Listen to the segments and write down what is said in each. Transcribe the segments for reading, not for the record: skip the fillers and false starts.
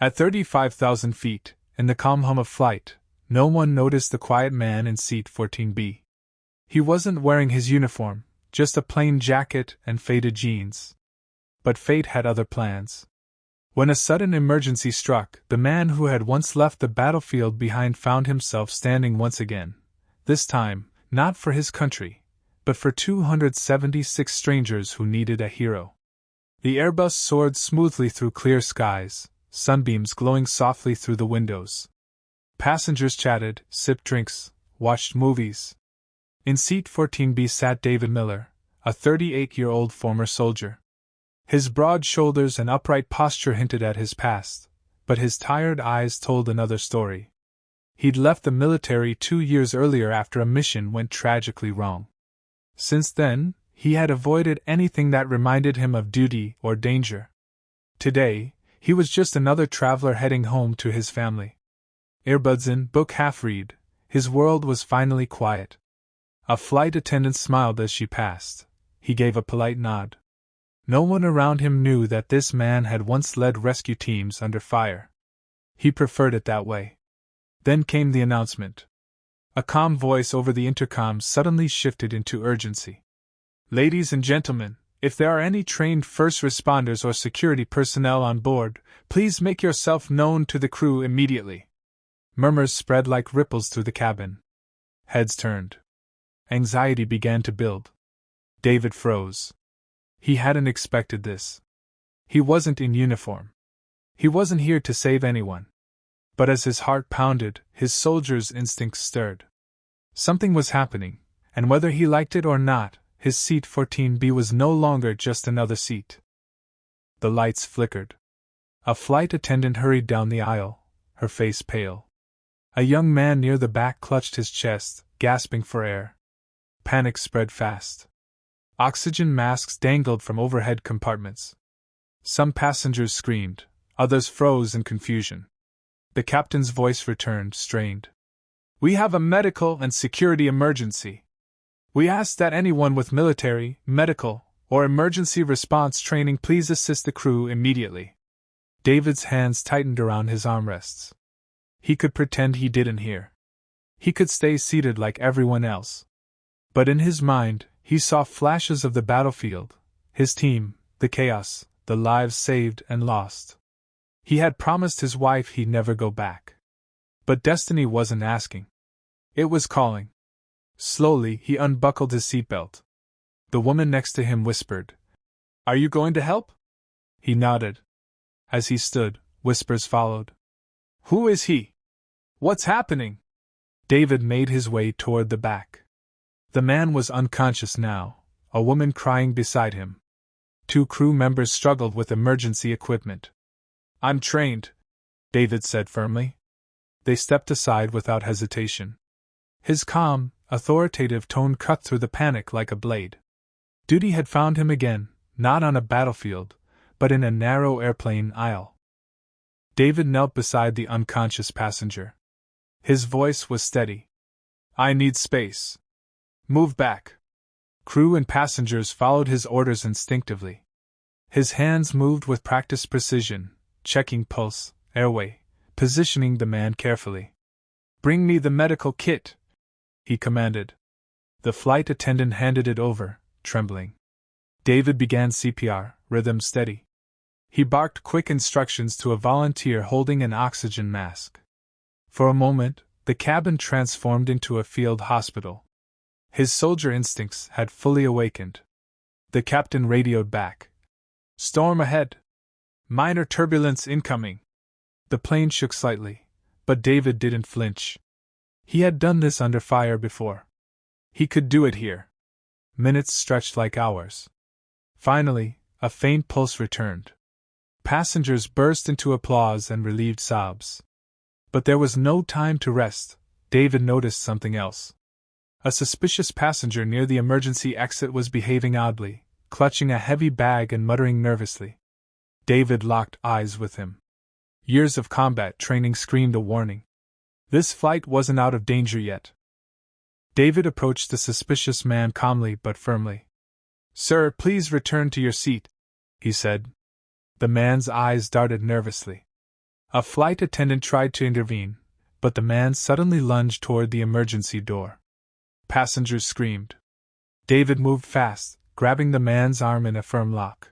At 35,000 feet, in the calm hum of flight, no one noticed the quiet man in seat 14B. He wasn't wearing his uniform, just a plain jacket and faded jeans. But fate had other plans. When a sudden emergency struck, the man who had once left the battlefield behind found himself standing once again, this time, not for his country, but for 276 strangers who needed a hero. The Airbus soared smoothly through clear skies, sunbeams glowing softly through the windows. Passengers chatted, sipped drinks, watched movies. In seat 14B sat David Miller, a 38-year-old former soldier. His broad shoulders and upright posture hinted at his past, but his tired eyes told another story. He'd left the military 2 years earlier after a mission went tragically wrong. Since then, he had avoided anything that reminded him of duty or danger. Today, he was just another traveler heading home to his family. Earbuds in, book half read, his world was finally quiet. A flight attendant smiled as she passed. He gave a polite nod. No one around him knew that this man had once led rescue teams under fire. He preferred it that way. Then came the announcement. A calm voice over the intercom suddenly shifted into urgency. Ladies and gentlemen, if there are any trained first responders or security personnel on board, please make yourself known to the crew immediately. Murmurs spread like ripples through the cabin. Heads turned. Anxiety began to build. David froze. He hadn't expected this. He wasn't in uniform. He wasn't here to save anyone. But as his heart pounded, his soldier's instincts stirred. Something was happening, and whether he liked it or not, his seat 14B was no longer just another seat. The lights flickered. A flight attendant hurried down the aisle, her face pale. A young man near the back clutched his chest, gasping for air. Panic spread fast. Oxygen masks dangled from overhead compartments. Some passengers screamed, others froze in confusion. The captain's voice returned, strained. We have a medical and security emergency. We ask that anyone with military, medical, or emergency response training please assist the crew immediately. David's hands tightened around his armrests. He could pretend he didn't hear. He could stay seated like everyone else. But in his mind, he saw flashes of the battlefield, his team, the chaos, the lives saved and lost. He had promised his wife he'd never go back. But destiny wasn't asking. It was calling. Slowly, he unbuckled his seatbelt. The woman next to him whispered, "Are you going to help?" He nodded. As he stood, whispers followed. "Who is he? What's happening?" David made his way toward the back. The man was unconscious now, a woman crying beside him. 2 crew members struggled with emergency equipment. "I'm trained," David said firmly. They stepped aside without hesitation. His calm, authoritative tone cut through the panic like a blade. Duty had found him again, not on a battlefield, but in a narrow airplane aisle. David knelt beside the unconscious passenger. His voice was steady. "I need space. Move back." Crew and passengers followed his orders instinctively. His hands moved with practiced precision, checking pulse, airway, positioning the man carefully. "Bring me the medical kit," he commanded. The flight attendant handed it over, trembling. David began CPR, rhythm steady. He barked quick instructions to a volunteer holding an oxygen mask. For a moment, the cabin transformed into a field hospital. His soldier instincts had fully awakened. The captain radioed back. "Storm ahead. Minor turbulence incoming." The plane shook slightly, but David didn't flinch. He had done this under fire before. He could do it here. Minutes stretched like hours. Finally, a faint pulse returned. Passengers burst into applause and relieved sobs. But there was no time to rest. David noticed something else. A suspicious passenger near the emergency exit was behaving oddly, clutching a heavy bag and muttering nervously. David locked eyes with him. Years of combat training screamed a warning. This flight wasn't out of danger yet. David approached the suspicious man calmly but firmly. "Sir, please return to your seat," he said. The man's eyes darted nervously. A flight attendant tried to intervene, but the man suddenly lunged toward the emergency door. Passengers screamed. David moved fast, grabbing the man's arm in a firm lock.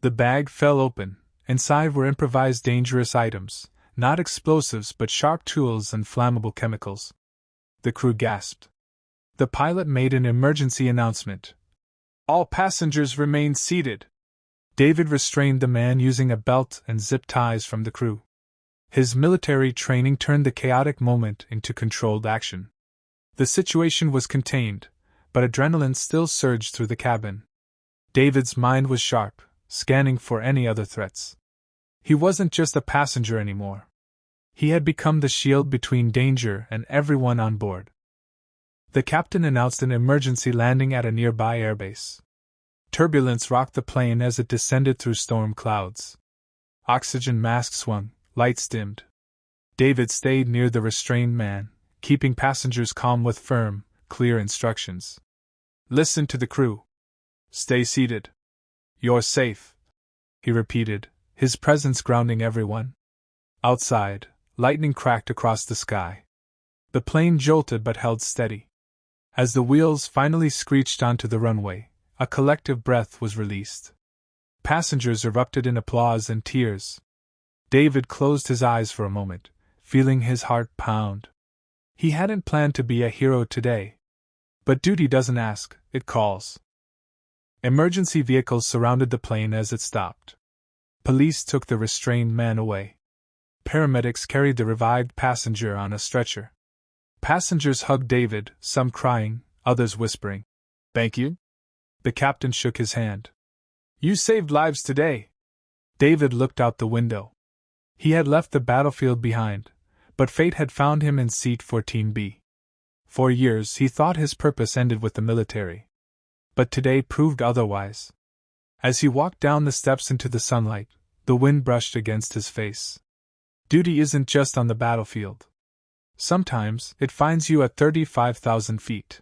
The bag fell open. Inside were improvised dangerous items, not explosives but sharp tools and flammable chemicals. The crew gasped. The pilot made an emergency announcement. All passengers remain seated. David restrained the man using a belt and zip ties from the crew. His military training turned the chaotic moment into controlled action. The situation was contained, but adrenaline still surged through the cabin. David's mind was sharp, scanning for any other threats. He wasn't just a passenger anymore. He had become the shield between danger and everyone on board. The captain announced an emergency landing at a nearby airbase. Turbulence rocked the plane as it descended through storm clouds. Oxygen masks swung, lights dimmed. David stayed near the restrained man, keeping passengers calm with firm, clear instructions. Listen to the crew. Stay seated. You're safe, he repeated, his presence grounding everyone. Outside, lightning cracked across the sky. The plane jolted but held steady. As the wheels finally screeched onto the runway, a collective breath was released. Passengers erupted in applause and tears. David closed his eyes for a moment, feeling his heart pound. He hadn't planned to be a hero today. But duty doesn't ask, it calls. Emergency vehicles surrounded the plane as it stopped. Police took the restrained man away. Paramedics carried the revived passenger on a stretcher. Passengers hugged David, some crying, others whispering, "Thank you." The captain shook his hand. "You saved lives today." David looked out the window. He had left the battlefield behind, but fate had found him in seat 14B. For years he thought his purpose ended with the military. But today proved otherwise. As he walked down the steps into the sunlight, the wind brushed against his face. Duty isn't just on the battlefield. Sometimes it finds you at 35,000 feet.